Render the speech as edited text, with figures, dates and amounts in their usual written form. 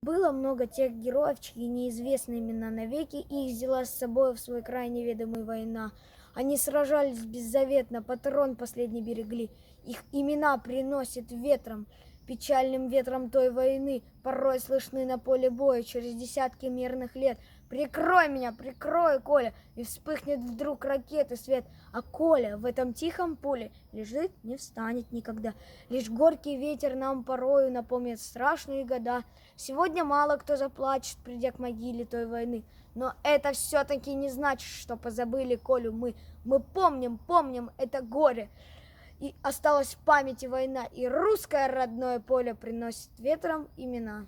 Было много тех героев, чьи неизвестны имена навеки, и их взяла с собой в свой край неведомый война. Они сражались беззаветно, патрон последний берегли. Их имена приносят ветром, печальным ветром той войны, порой слышны на поле боя через десятки мирных лет. Прикрой меня, прикрой, Коля, и вспыхнет вдруг ракеты свет. А Коля в этом тихом поле лежит, не встанет никогда. Лишь горький ветер нам порою напомнит страшные года. Сегодня мало кто заплачет, придя к могиле той войны. Но это все-таки не значит, что позабыли Колю мы. Мы помним это горе. И осталась в памяти война, и русское родное поле приносит ветром имена.